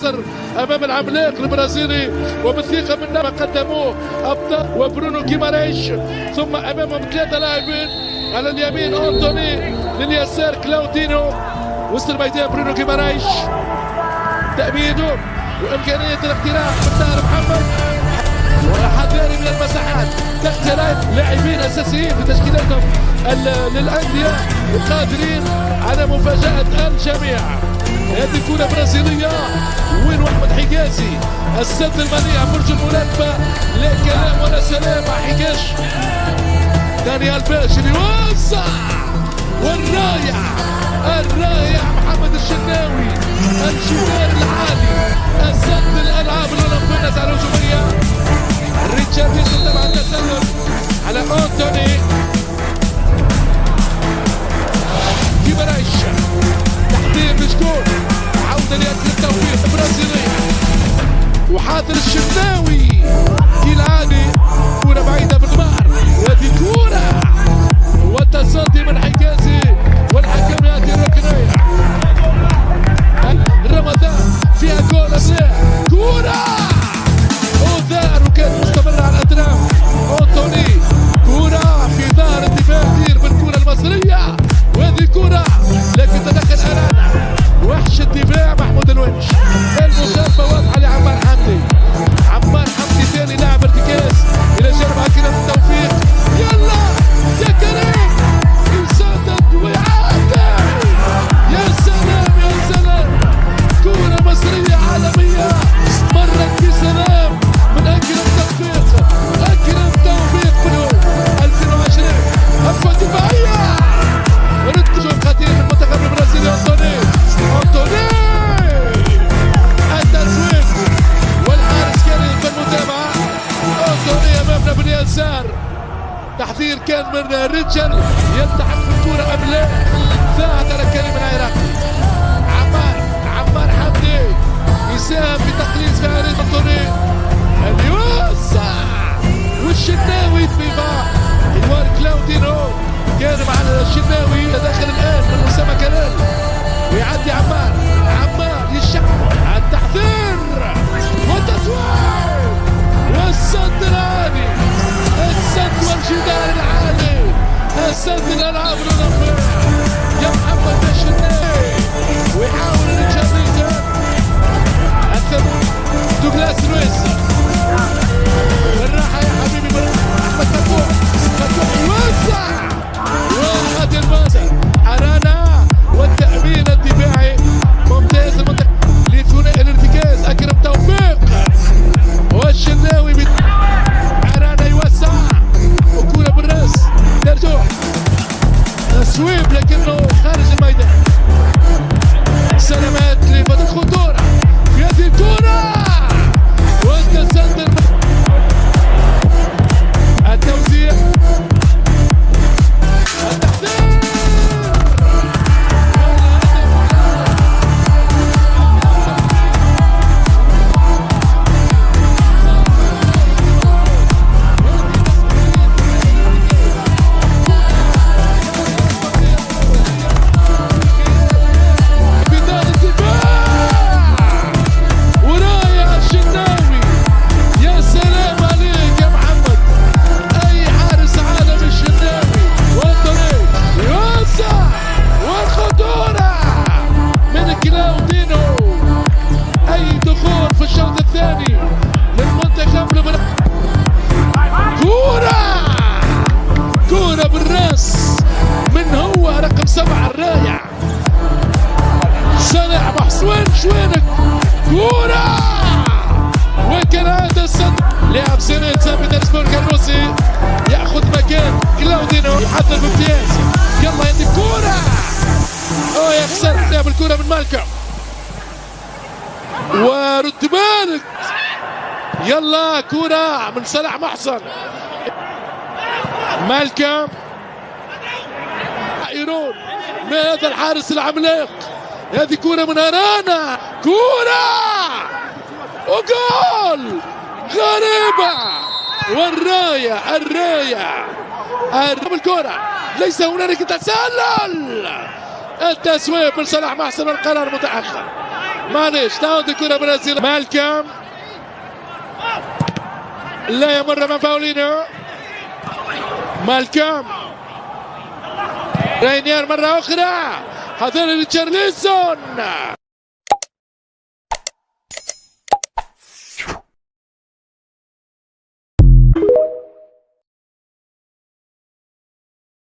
امام العملاق البرازيلي وبالثقه من ما قدموه ابطال وبرونو كيماريش، ثم امامهم ثلاثه لاعبين على اليمين أنتوني، لليسار كلاودينو، وسط الميدان برونو كيماريش، تأمينه وامكانيه الاختراق من طاهر محمد وحذاري من المساحات تحت لاعبين اساسيين في تشكيلاتهم للانديه القادرين على مفاجاه الجميع. هذه كرة برازيلية وين احمد حجازي السد المنيع برج الملافة، لا كلام ولا سلام مع حجاش. دانيال باشا يوسع والرايع محمد الشناوي الجدار العالي السد الالعاب الاولمبيه على الهجوميه. ريتشارد يسلم على التسلل على أنتوني كيماريش، تحضير لشكون عودة لأكل التوفيق البرازيلي وحاضر الشناوي كالعادي، كرة بعيدة بالمار، وهذه كرة والتصدي من حجازي والحكم يأتي الركنية. رمضان فيها جول أسلام، كرة أوذار وكانت مستمرة على الأطراف. أنتوني كرة في ظهر الدفاع كثير بالكرة المصرية، وهذه كرة لكن تدخل أرانا وحش الدفاع محمود الونش. المخالفة واضحة لعمار حمدي، عمار حمدي ثاني لاعب ارتكاز إلى جانب أكرم التوفيق. يلا يا كريم يسدد ويعدي، يا سلام يا سلام، كرة مصرية عالمية مرت بسلام من أكرم توفيق. أكرم توفيق في 2020 أفضل دفاعية ورد خطير من المنتخب البرازيلي. أنتوني التسويق والحارس كريم في المتابعة. أنتوني أمامنا باليسار، تحذير كان من ريتشارد، يلتحق بالكرة أم لا؟ فاعت على كريم العراقي. عمار حمدي يساهم في تقليص فعالية أنتوني اليوسع والشناوي في حوار كلاودينو كان معنا الشناوي داخل الآن من أسامة كلال ويعدي عمار يشع التحذير والتسويق والسد العالي، السد والجدار العالي، السد الألعاب الأولمبية يا محمد الشناوي، ويحاول الرجال الثمن دوغلاس لويس. بالراحة يا حبيبي أحمد فتوح يوسع وهذه الباصة أرانا والتأمين الدفاعي ممتاز. المنطقة لثنائي الارتكاز أكرم توفيق والشناوي أرانا يوسع وكرة بالراس ترجع تسويب لكنه خارج الميدان. سلامات لفتح خطورة في هذه الكرة والتسدد التوزيع شوينك كورة وكالعادة السد لاعب سنة ثابت السبورك الروسي يأخذ مكان كلاودينو يحضر بامتياز. يلا هذه كورة يا خسارة لعب الكورة من مالكم ورد بالك. يلا كورة من صلاح محسن مالكم ايرون من هذا الحارس العملاق. هذه كرة من أرانا، كرة وجول غريبة والراية الكرة ليس هنالك تسلل. التسويب من صلاح محسن، القرار متأخر مانيش تعود الكرة برازيل. مالكم لا يمر من باولينو. مالكم رينير مرة أخرى حضر لتشارلسون.